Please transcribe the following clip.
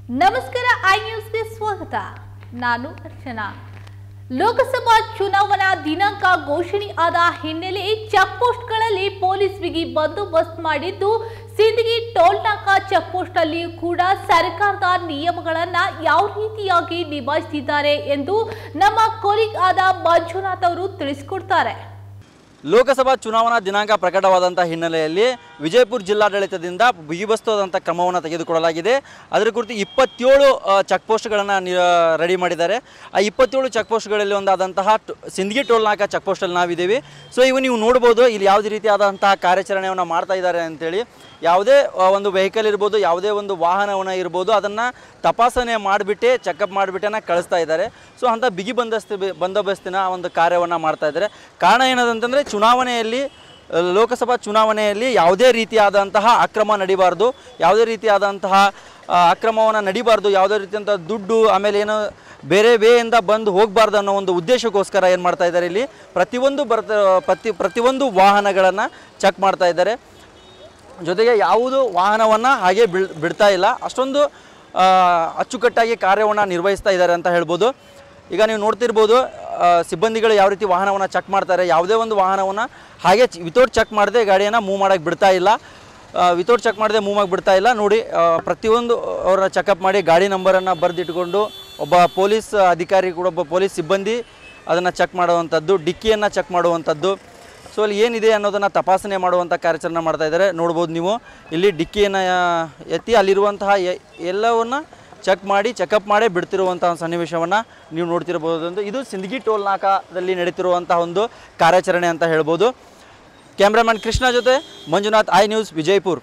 ನಮಸ್ಕಾರ ಐ ನ್ಯೂಸ್ಗೆ ಸ್ವಾಗತ. ನಾನು ಅರ್ಚನಾ. ಲೋಕಸಭಾ ಚುನಾವಣಾ ದಿನಾಂಕ ಘೋಷಣೆ ಆದ ಹಿನ್ನೆಲೆ ಚೆಕ್ ಪೋಸ್ಟ್ಗಳಲ್ಲಿ ಪೊಲೀಸ್ ಬಿಗಿ ಬಂದೋಬಸ್ತ್ ಮಾಡಿದ್ದು, ಸಿಂದಗಿ ಟೋಲ್ ನಾಕಾ ಚೆಕ್ ಪೋಸ್ಟ್ ಅಲ್ಲಿ ಕೂಡ ಸರ್ಕಾರದ ನಿಯಮಗಳನ್ನ ಯಾವ ರೀತಿಯಾಗಿ ನಿಭಾಯಿಸಿದ್ದಾರೆ ಎಂದು ನಮ್ಮ ಕೊಲೀಗ್ ಆದ ಮಂಜುನಾಥ್ ಅವರು ತಿಳಿಸಿಕೊಡ್ತಾರೆ. ಲೋಕಸಭಾ ಚುನಾವಣಾ ದಿನಾಂಕ ಪ್ರಕಟವಾದಂಥ ಹಿನ್ನೆಲೆಯಲ್ಲಿ ವಿಜಯಪುರ ಜಿಲ್ಲಾಡಳಿತದಿಂದ ಬಿಗಿಬಸ್ತವಾದಂಥ ಕ್ರಮವನ್ನು ತೆಗೆದುಕೊಳ್ಳಲಾಗಿದೆ. ಅದರ ಕುರಿತು 27 ಚೆಕ್ ಪೋಸ್ಟ್ಗಳನ್ನು ರೆಡಿ ಮಾಡಿದ್ದಾರೆ. ಆ 27 ಚೆಕ್ ಪೋಸ್ಟ್ಗಳಲ್ಲಿ ಒಂದಾದಂತಹ ಸಿಂದಗಿ ಟೋಲ್ ನಾಕಾ ಚೆಕ್ ಪೋಸ್ಟಲ್ಲಿ ನಾವಿದ್ದೀವಿ. ಸೊ ಇವು ನೀವು ನೋಡ್ಬೋದು ಇಲ್ಲಿ ಯಾವುದೇ ರೀತಿಯಾದಂತಹ ಕಾರ್ಯಾಚರಣೆಯನ್ನು ಮಾಡ್ತಾ ಇದ್ದಾರೆ ಅಂತೇಳಿ. ಯಾವುದೇ ಒಂದು ವೆಹಿಕಲ್ ಇರ್ಬೋದು, ಯಾವುದೇ ಒಂದು ವಾಹನವನ್ನು ಇರ್ಬೋದು, ಅದನ್ನು ತಪಾಸಣೆ ಮಾಡಿಬಿಟ್ಟೆ ಚೆಕಪ್ ಮಾಡಿಬಿಟ್ಟೆ ಕಳಿಸ್ತಾ ಇದ್ದಾರೆ. ಸೊ ಅಂಥ ಬಿಗಿ ಬಂದೋಬಸ್ತಿನ ಒಂದು ಕಾರ್ಯವನ್ನು ಮಾಡ್ತಾ ಇದ್ದಾರೆ. ಕಾರಣ ಏನದಂತಂದರೆ ಚುನಾವಣೆಯಲ್ಲಿ ಲೋಕಸಭಾ ಚುನಾವಣೆಯಲ್ಲಿ ಯಾವುದೇ ರೀತಿಯಾದಂತಹ ಅಕ್ರಮ ನಡಿಬಾರ್ದು, ಯಾವುದೇ ರೀತಿಯಾದಂತಹ ಅಕ್ರಮವನ್ನು ನಡಿಬಾರ್ದು, ಯಾವುದೇ ರೀತಿಯಂಥ ದುಡ್ಡು ಆಮೇಲೆ ಏನೋ ಬೇರೆ ವೇಯಿಂದ ಬಂದು ಹೋಗಬಾರ್ದು ಅನ್ನೋ ಒಂದು ಉದ್ದೇಶಕ್ಕೋಸ್ಕರ ಏನು ಮಾಡ್ತಾ ಇದ್ದಾರೆ, ಇಲ್ಲಿ ಪ್ರತಿಯೊಂದು ವಾಹನಗಳನ್ನು ಚೆಕ್ ಮಾಡ್ತಾ ಇದ್ದಾರೆ. ಜೊತೆಗೆ ಯಾವುದೂ ವಾಹನವನ್ನು ಹಾಗೆ ಬಿಡ್ತಾ ಇಲ್ಲ, ಅಷ್ಟೊಂದು ಅಚ್ಚುಕಟ್ಟಾಗಿ ಕಾರ್ಯವನ್ನು ನಿರ್ವಹಿಸ್ತಾ ಇದ್ದಾರೆ ಅಂತ ಹೇಳ್ಬೋದು. ಈಗ ನೀವು ನೋಡ್ತಿರ್ಬೋದು ಸಿಬ್ಬಂದಿಗಳು ಯಾವ ರೀತಿ ವಾಹನವನ್ನು ಚೆಕ್ ಮಾಡ್ತಾರೆ. ಯಾವುದೇ ಒಂದು ವಾಹನವನ್ನು ಹಾಗೆ ವಿತೌಟ್ ಚೆಕ್ ಮಾಡದೆ ಗಾಡಿಯನ್ನು ಮೂವ್ ಮಾಡೋಕ್ಕೆ ಬಿಡ್ತಾ ಇಲ್ಲ, ವಿತೌಟ್ ಚೆಕ್ ಮಾಡದೆ ಮೂವ್ ಆಗಿ ಬಿಡ್ತಾ ಇಲ್ಲ. ನೋಡಿ ಪ್ರತಿಯೊಂದು ಅವರ ಚೆಕಪ್ ಮಾಡಿ ಗಾಡಿ ನಂಬರನ್ನು ಬರೆದಿಟ್ಕೊಂಡು ಒಬ್ಬ ಪೊಲೀಸ್ ಅಧಿಕಾರಿ ಕೂಡ ಒಬ್ಬ ಪೊಲೀಸ್ ಸಿಬ್ಬಂದಿ ಅದನ್ನು ಚೆಕ್ ಮಾಡುವಂಥದ್ದು, ಡಿಕ್ಕಿಯನ್ನು ಚೆಕ್ ಮಾಡುವಂಥದ್ದು. ಸೊ ಅಲ್ಲಿ ಏನಿದೆ ಅನ್ನೋದನ್ನು ತಪಾಸಣೆ ಮಾಡುವಂಥ ಕಾರ್ಯಾಚರಣೆ ಮಾಡ್ತಾ ಇದ್ದಾರೆ. ನೋಡ್ಬೋದು ನೀವು ಇಲ್ಲಿ ಡಿಕ್ಕಿಯನ್ನು ಎತ್ತಿ ಅಲ್ಲಿರುವಂತಹ ಎಲ್ಲವನ್ನು ಚೆಕಪ್ ಮಾಡಿ ಬಿಡ್ತಿರುವಂಥ ಒಂದು ಸನ್ನಿವೇಶವನ್ನು ನೀವು ನೋಡ್ತಿರ್ಬೋದು. ಇದು ಸಿಂದಗಿ ಟೋಲ್ ನಾಕಾದಲ್ಲಿ ನಡೀತಿರುವಂಥ ಒಂದು ಕಾರ್ಯಾಚರಣೆ ಅಂತ ಹೇಳ್ಬೋದು. ಕ್ಯಾಮ್ರಾಮನ್ ಕೃಷ್ಣ ಜೊತೆ ಮಂಜುನಾಥ್, ಐ ನ್ಯೂಸ್, ವಿಜಯಪುರ.